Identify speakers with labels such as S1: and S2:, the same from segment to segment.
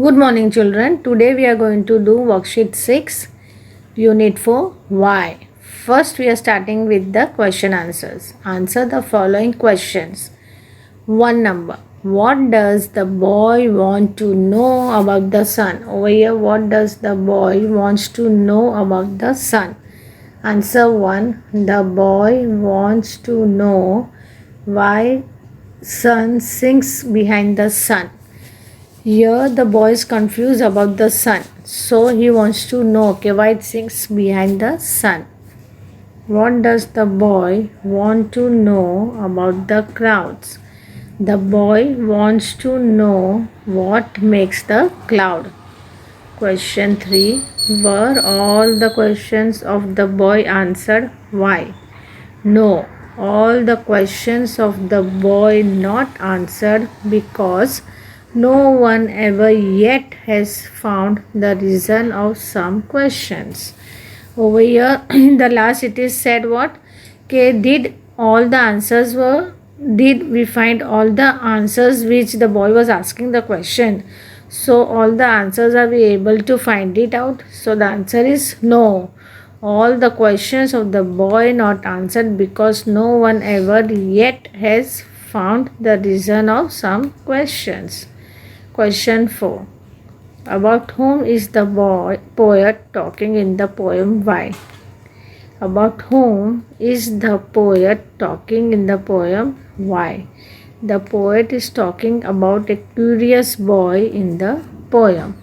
S1: Good morning, children. Today we are going to do worksheet 6, unit 4, why. First, we are starting with the question answers. Answer the following questions. 1 number. What does the boy want to know about the sun? Over here, what does the boy wants to know about the sun? Answer 1. The boy wants to know why sun sinks behind the sun. Here the boy is confused about the sun. So he wants to know why it sinks behind the sun. What does the boy want to know about the clouds? The boy wants to know what makes the cloud. Question 3. Were all the questions of the boy answered? Why? No. All the questions of the boy not answered because no one ever yet has found the reason of some questions. Over here in the last it is said what? Okay, did we find all the answers which the boy was asking the question? So all the answers, are we able to find it out? So the answer is no. All the questions of the boy not answered because no one ever yet has found the reason of some questions. Question 4. About whom is the poet talking in the poem? Why? About whom is the poet talking in the poem? Why? The poet is talking about a curious boy in the poem.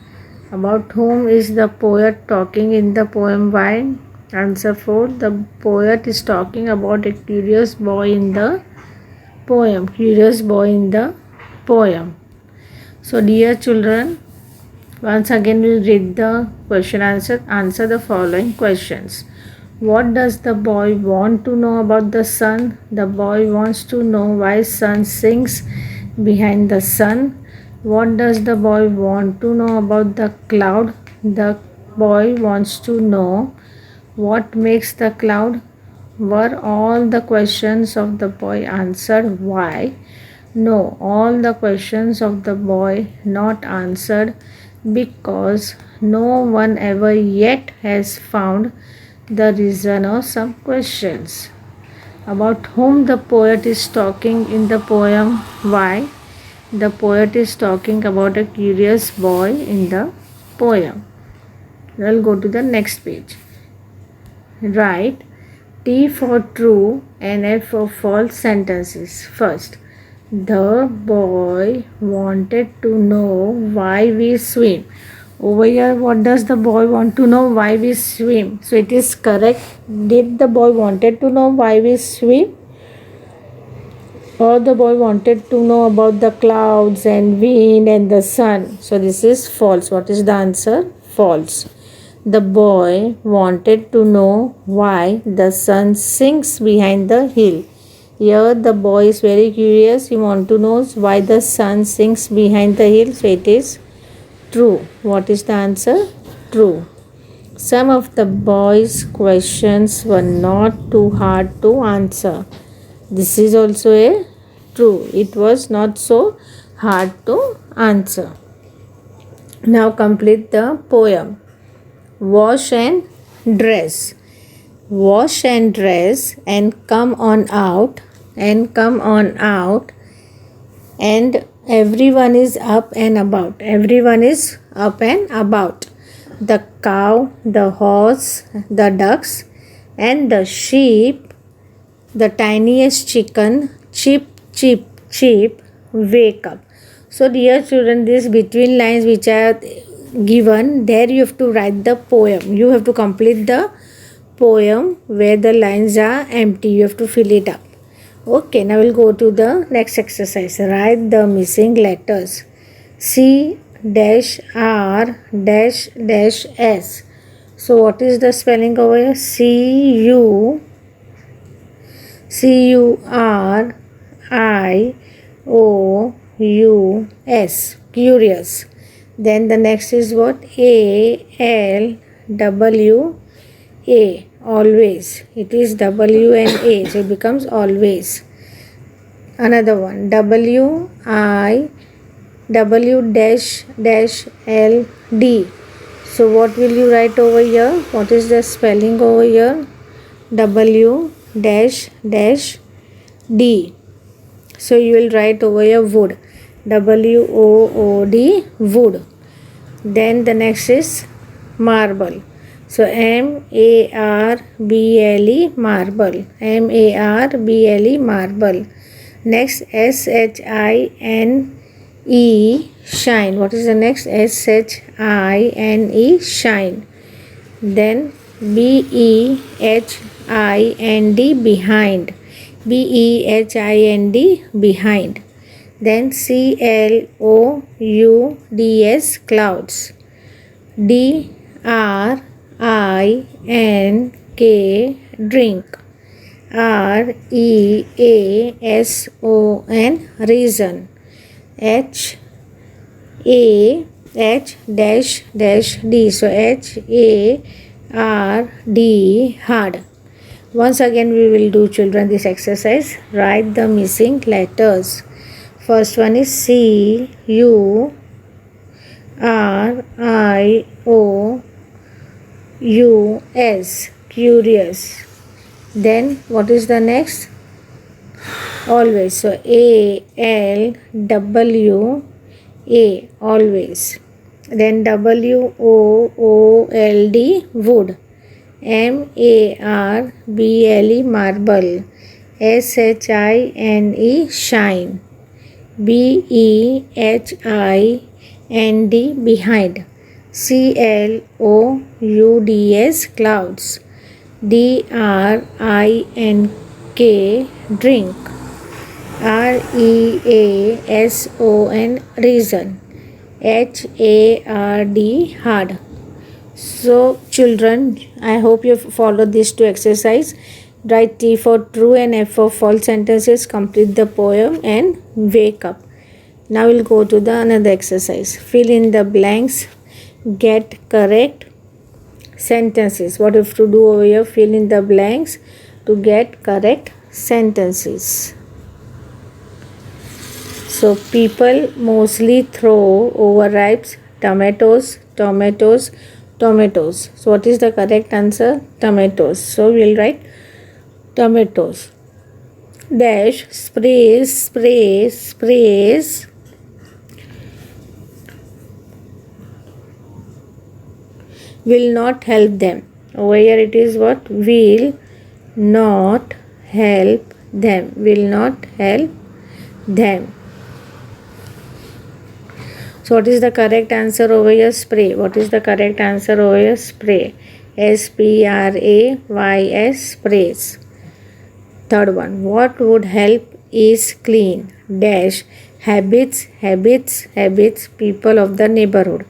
S1: About whom is the poet talking in the poem? Why? Answer 4. The poet is talking about a curious boy in the poem. Curious boy in the poem. So dear children, once again we'll read the question answer. Answer the following questions. What does the boy want to know about the sun? The boy wants to know why sun sinks behind the sun. What does the boy want to know about the cloud? The boy wants to know what makes the cloud. Were all the questions of the boy answered? Why? No, all the questions of the boy not answered because no one ever yet has found the reason of some questions. About whom the poet is talking in the poem? Why? The poet is talking about a curious boy in the poem. We'll go to the next page. Write T for true and F for false sentences. First, the boy wanted to know why we swim. Over here, what does the boy want to know? Why we swim. So it is correct. Did the boy wanted to know why we swim? Or the boy wanted to know about the clouds and wind and the sun. So this is false. What is the answer? False. The boy wanted to know why the sun sinks behind the hill. Here the boy is very curious. He wants to know why the sun sinks behind the hill. So it is true. What is the answer? True. Some of the boy's questions were not too hard to answer. This is also a true. It was not so hard to answer. Now complete the poem. Wash and dress. Wash and dress and come on out and everyone is up and about. Everyone is up and about. The cow, the horse, the ducks and the sheep, the tiniest chicken, chip, chip, chip, wake up. So dear children, these between lines which are given, there you have to write the poem. You have to complete the poem where the lines are empty. You have to fill it up. Okay, now we'll go to the next exercise. Write the missing letters. C dash R dash dash S. So what is the spelling over here? C-U-R-I-O-U-S. Curious. Then the next is what? A-L-W-A. Always. It is W and A. So it becomes always. Another one. W-I-T-S. W dash dash L D. So what will you write over here? What is the spelling over here? W dash dash D. So you will write over here wood. WOOD, wood. Then the next is marble. So MARBLE, marble. MARBLE, marble. Next SHINE, shine. What is the next? SHINE, shine. Then BEHIND, behind. BEHIND, behind. Then CLOUDS, clouds. DRINK, drink. REASON, reason. HAH dash dash D. So HARD, hard. Once again we will do, children, this exercise. Write the missing letters. First one is CURIOUS, curious. Then what is the next? Always. So ALWA, always. Then WOOLD, wood. MARBLE, marble. SHINE, shine. BEHIND, behind. CLOUDS, clouds. DRINK, drink. REASON, reason. HARD, hard. So children, I hope you followed these two exercises. Write T for true and F for false sentences. Complete the poem and wake up. Now we'll go to the another exercise. Fill in the blanks. Get correct sentences. What you have to do over here? Fill in the blanks to get correct sentences. So people mostly throw overripe tomatoes. So what is the correct answer? Tomatoes. So we'll write tomatoes. Dash sprays will not help them. Over here it is what? Will not help them. Will not help them. So what is the correct answer over here? Spray. What is the correct answer over here? Spray. SPRAYS, sprays. Third one. What would help is clean. Dash habits people of the neighborhood.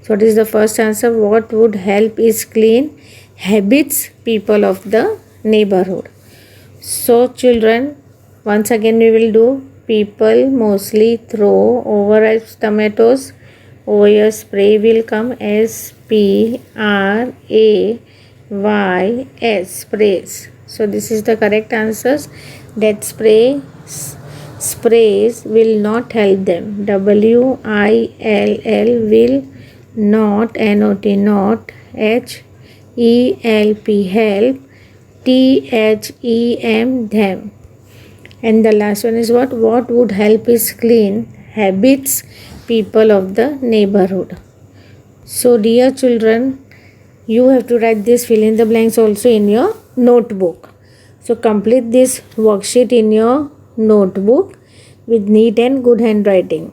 S1: So what is the first answer? What would help is clean habits people of the neighborhood. So children, once again we will do. People mostly throw overripe tomatoes. Over here spray will come. SPRAYS, sprays. So this is the correct answers. That sprays will not help them. WILL, will not. NOT, not. HELP, help. THEM, them. And the last one is what? What would help is clean habits people of the neighborhood. So dear children, you have to write this fill in the blanks also in your notebook. So complete this worksheet in your notebook with neat and good handwriting.